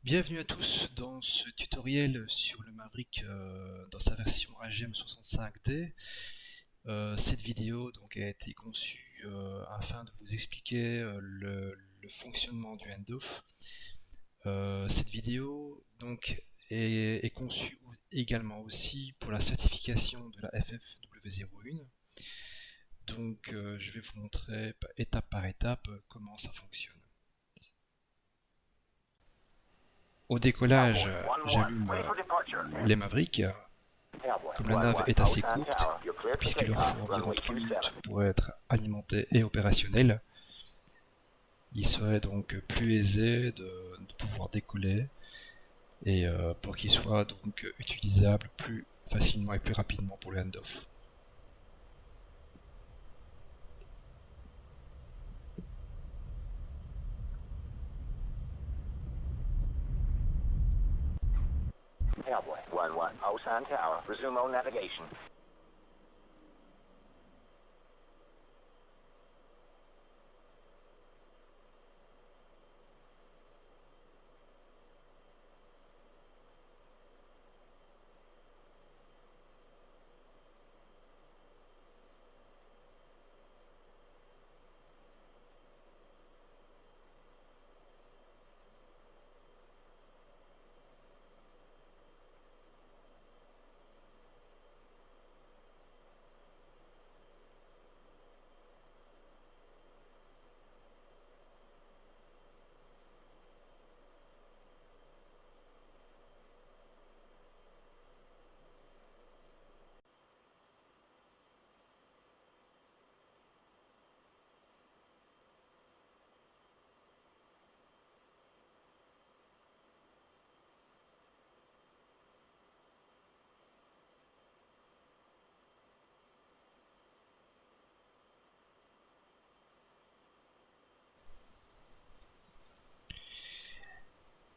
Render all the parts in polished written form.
Bienvenue à tous dans ce tutoriel sur le Maverick dans sa version AGM65D. Cette vidéo donc a été conçue afin de vous expliquer le fonctionnement du handoff. Cette vidéo donc est conçue également aussi pour la certification de la FFW01. Donc je vais vous montrer étape par étape comment ça fonctionne. Au décollage, j'allume les Mavericks. Comme la nave est assez courte, puisqu'il leur faut environ 3 minutes pour être alimentée et opérationnelle, il serait donc plus aisé de pouvoir décoller et pour qu'il soit donc utilisable plus facilement et plus rapidement pour le handoff. Cowboy 1-1, Osan Tower, resume all navigation.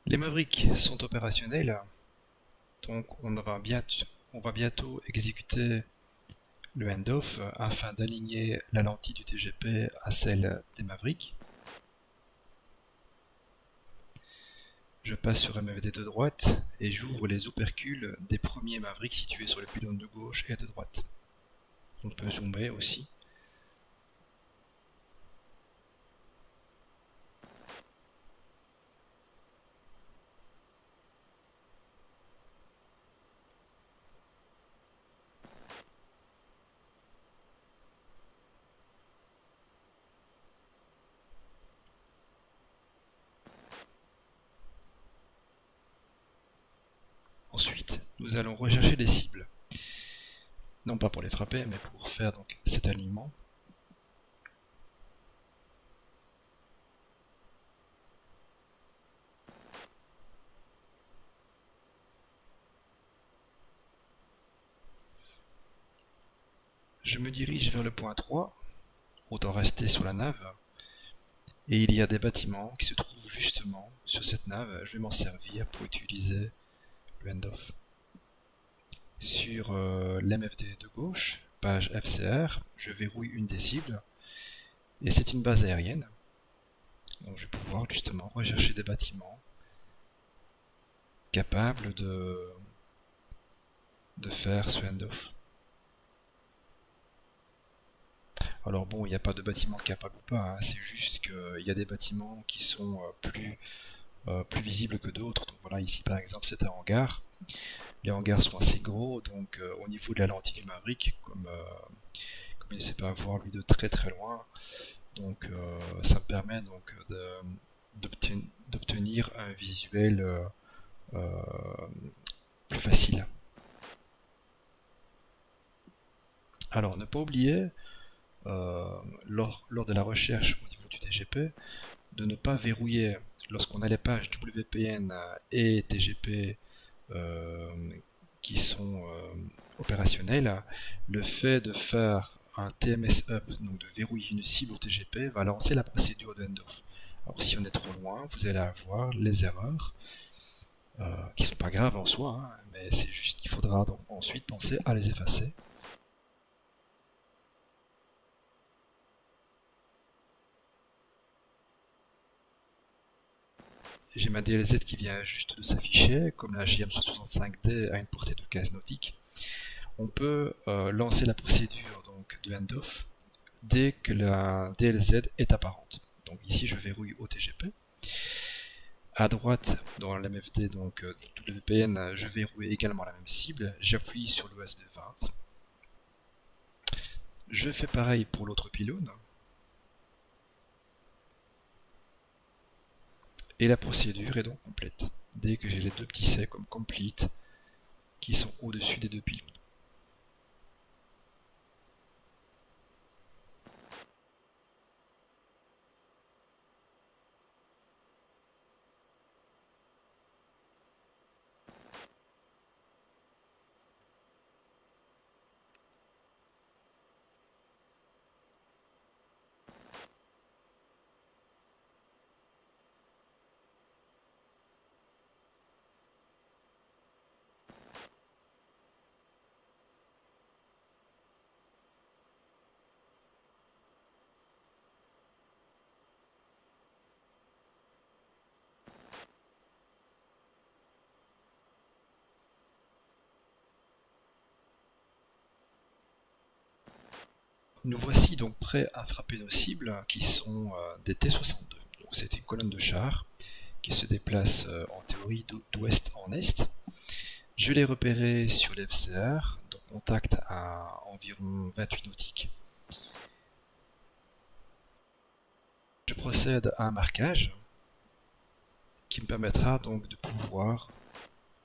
Les Mavericks sont opérationnels, donc on va bientôt exécuter le handoff afin d'aligner la lentille du TGP à celle des Mavericks. Je passe sur MFD de droite et j'ouvre les opercules des premiers Mavericks situés sur le pylône de gauche et de droite. On peut zoomer aussi. Ensuite, nous allons rechercher des cibles. Non pas pour les frapper, mais pour faire donc cet alignement. Je me dirige vers le point 3, autant rester sur la nave, et il y a des bâtiments qui se trouvent justement sur cette nave. Je vais m'en servir pour utiliser le handoff. Sur l'MFD de gauche, page FCR, je verrouille une des cibles, et c'est une base aérienne. Donc je vais pouvoir justement rechercher des bâtiments capables de faire ce handoff. Alors bon, il n'y a pas de bâtiment capable ou pas, hein, c'est juste qu'il y a des bâtiments qui sont plus visibles que d'autres. Donc voilà, ici par exemple c'est un hangar. Les hangars sont assez gros, donc au niveau de la lentille du Maverick, comme il ne sait pas voir lui de très très loin, donc ça me permet donc d'obtenir un visuel plus facile. Alors ne pas oublier, lors de la recherche au niveau du TGP, de ne pas verrouiller lorsqu'on a les pages WPN et TGP qui sont opérationnels. Le fait de faire un TMS up, donc de verrouiller une cible au TGP, va lancer la procédure de handoff. Alors si on est trop loin, vous allez avoir les erreurs qui sont pas graves en soi, hein, mais c'est juste qu'il faudra donc ensuite penser à les effacer. j'ai ma DLZ qui vient juste de s'afficher, comme la JM165D a une portée de 15 nautiques. On peut lancer la procédure donc de handoff dès que la DLZ est apparente. Donc ici je verrouille OTGP. À droite dans l'MFD donc WPN, je verrouille également la même cible. J'appuie sur l'USB 20. Je fais pareil pour l'autre pylône. Et la procédure est donc complète, dès que j'ai les deux petits C comme complete qui sont au-dessus des deux pylônes. Nous voici donc prêts à frapper nos cibles qui sont des T-62. Donc c'est une colonne de chars qui se déplace en théorie d'ouest en est. Je l'ai repéré sur l'FCR, donc contact à environ 28 nautiques. Je procède à un marquage qui me permettra donc de pouvoir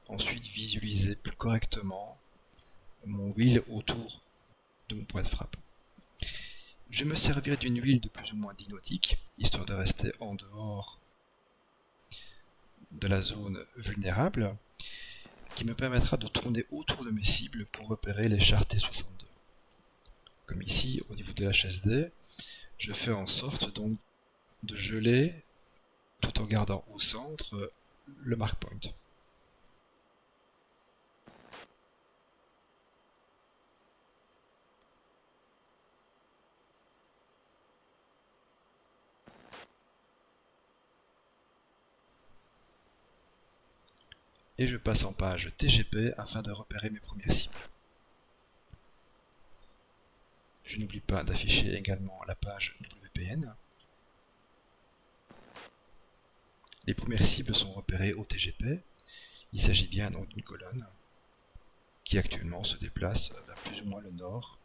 ensuite visualiser plus correctement mon wheel autour de mon point de frappe. Je me servirai d'une huile de plus ou moins 10 nautiques, histoire de rester en dehors de la zone vulnérable, qui me permettra de tourner autour de mes cibles pour repérer les chars T-62. Comme ici, au niveau de l'HSD, je fais en sorte donc de geler, tout en gardant au centre le mark point. Et je passe en page TGP afin de repérer mes premières cibles. Je n'oublie pas d'afficher également la page WPN. Les premières cibles sont repérées au TGP. Il s'agit bien donc d'une colonne qui actuellement se déplace vers plus ou moins le nord.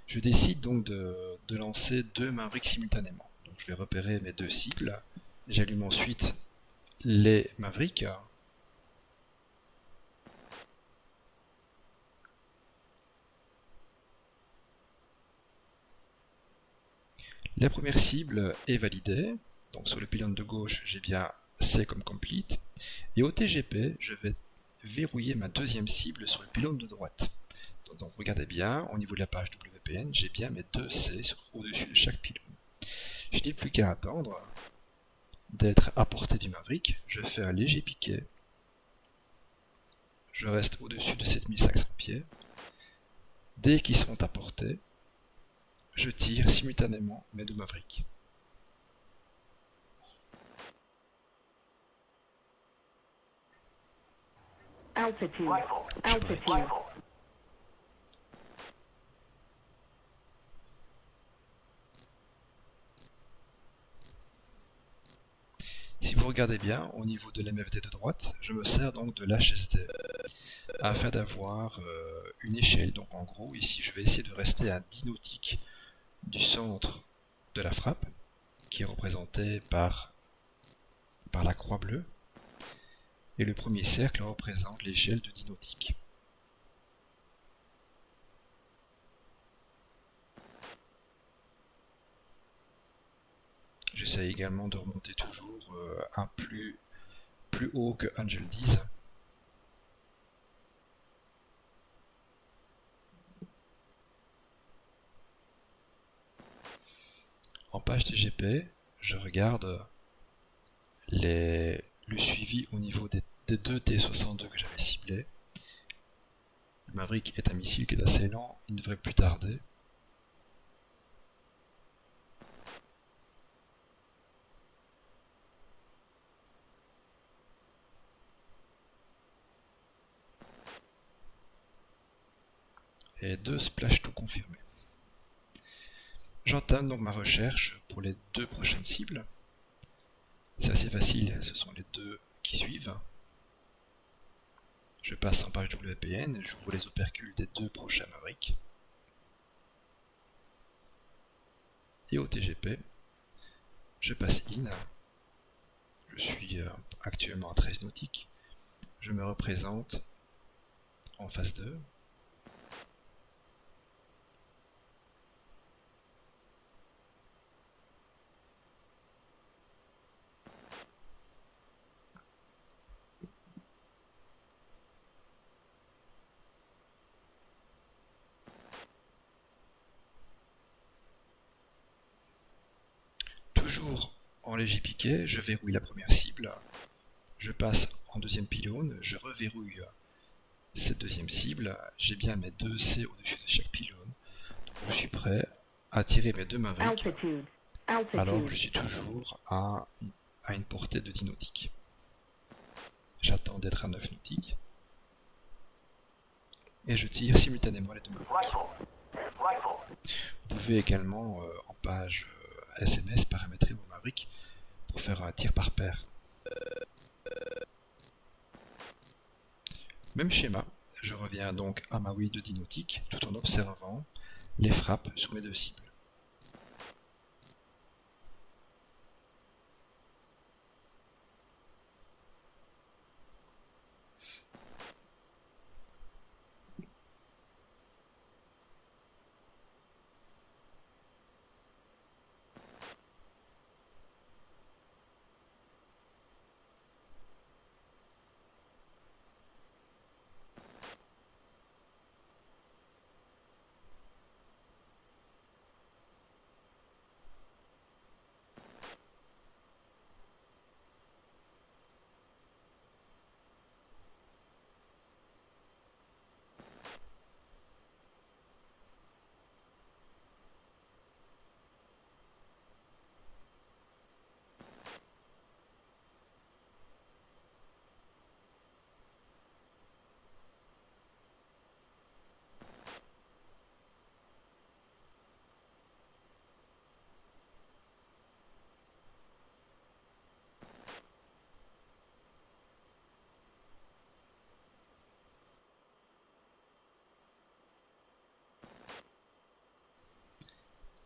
Je décide donc de lancer deux Mavericks simultanément. Donc je vais repérer mes deux cibles. J'allume ensuite les Mavericks. La première cible est validée. Donc sur le pylône de gauche, j'ai bien C comme complete. Et au TGP, je vais verrouiller ma deuxième cible sur le pylône de droite. Donc regardez bien, au niveau de la page WPN, j'ai bien mes deux C au-dessus de chaque pylône. Je n'ai plus qu'à attendre d'être à portée du Maverick. Je fais un léger piqué. Je reste au-dessus de 7500 pieds. Dès qu'ils sont à portée, je tire simultanément mes deux Mavericks. Altitude. Rifle. Altitude. Rifle. Si vous regardez bien, au niveau de l'MFD de droite, je me sers donc de l'HSD afin d'avoir une échelle. Donc en gros, ici, je vais essayer de rester à 10 nautiques du centre de la frappe, qui est représenté par la croix bleue. Et le premier cercle représente l'échelle de 10 nautiques. J'essaie également de remonter toujours un plus haut que Angel 10. En page TGP, je regarde le suivi au niveau des deux T-62 que j'avais ciblés. Le Maverick est un missile qui est assez lent, il ne devrait plus tarder. et 2 splash to confirmés. J'entame donc ma recherche pour les 2 prochaines cibles. C'est assez facile, ce sont les 2 qui suivent. Je passe en page WPN, j'ouvre les opercules des 2 prochains Mavericks. Et au TGP, je passe in. Je suis actuellement à 13 nautiques. Je me représente en phase 2. Toujours en léger piqué, je verrouille la première cible. Je passe en deuxième pylône, je reverrouille cette deuxième cible. J'ai bien mes 2 C au-dessus de chaque pylône. Donc je suis prêt à tirer mes 2 Mavericks. Altitude. Alors Altitude. je suis toujours à une portée de 10 nautiques. J'attends d'être à 9 nautiques. Et je tire simultanément les 2 Mavericks. Rifle. Rifle. Vous pouvez également en page SMS paramétrer vos Mavericks pour faire un tir par paire. Même schéma, je reviens donc à ma wheel de 10 nautiques tout en observant les frappes sur mes 2 cibles.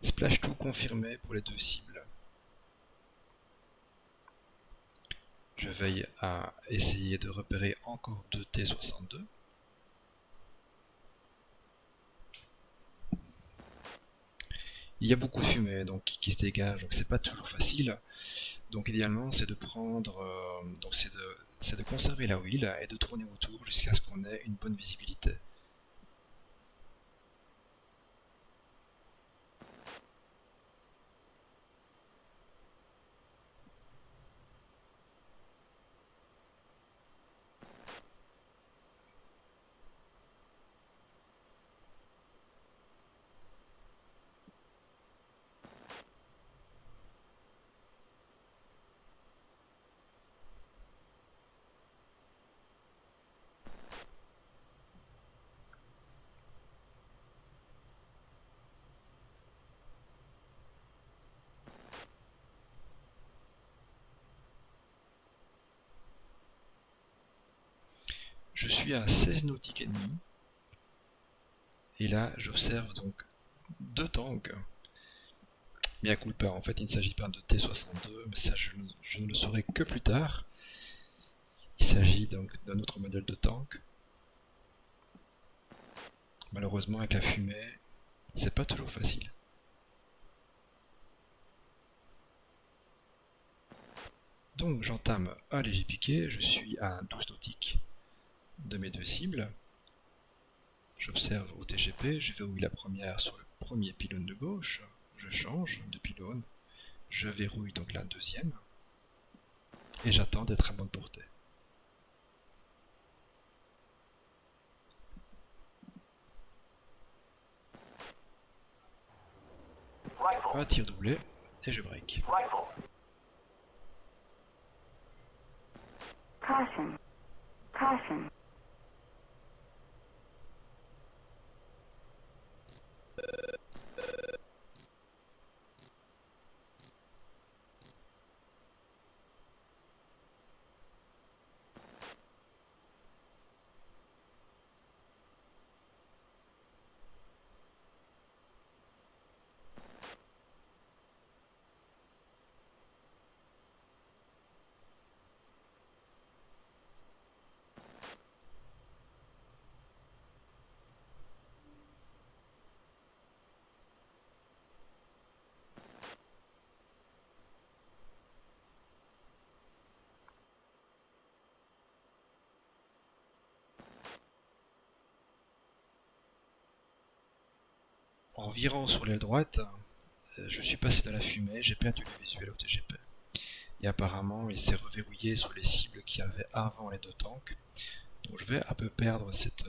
Splash tout confirmé pour les 2 cibles. Je veille à essayer de repérer encore 2 T-62. Il y a beaucoup de fumée donc, qui se dégage, donc c'est pas toujours facile. Donc idéalement c'est de prendre, c'est de conserver la wheel et de tourner autour jusqu'à ce qu'on ait une bonne visibilité. Je suis à 16 nautiques et demi. Et là, j'observe donc 2 tanks. Bien culpa, en fait, il ne s'agit pas de T-62, mais ça, je ne le saurai que plus tard. Il s'agit donc d'un autre modèle de tank. Malheureusement, avec la fumée, c'est pas toujours facile. Donc, j'entame un léger piqué, je suis à 12 nautiques de mes 2 cibles. J'observe au TGP, je verrouille la première sur le premier pylône de gauche, je change de pylône, je verrouille donc la deuxième, et j'attends d'être à bonne portée. Un tir doublé, et je break. Caution. 'Caution. En virant sur l'aile droite, je suis passé dans la fumée, j'ai perdu le visuel au TGP. Et apparemment, il s'est reverrouillé sur les cibles qu'il y avait avant les deux tanks. Donc je vais un peu perdre cette,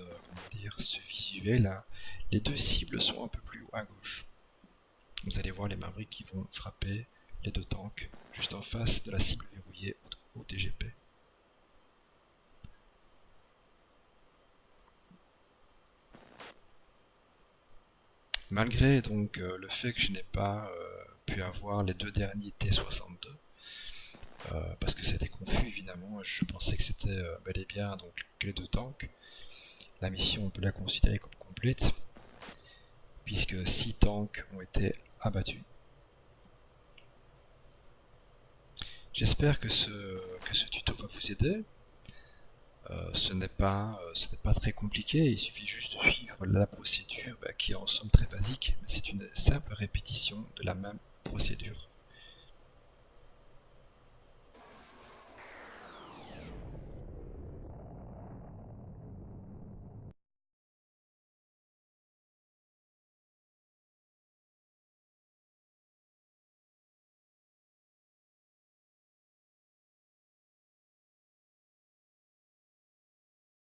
ce visuel là. Les deux cibles sont un peu plus haut à gauche. Vous allez voir les Mavericks qui vont frapper les deux tanks juste en face de la cible verrouillée au TGP. Malgré donc le fait que je n'ai pas pu avoir les deux derniers T-62, parce que c'était confus évidemment, je pensais que c'était bel et bien donc que les deux tanks. La mission on peut la considérer comme complète, puisque 6 tanks ont été abattus. J'espère que ce tuto va vous aider. Ce n'est pas très compliqué, il suffit juste de suivre la procédure qui est en somme très basique, mais c'est une simple répétition de la même procédure.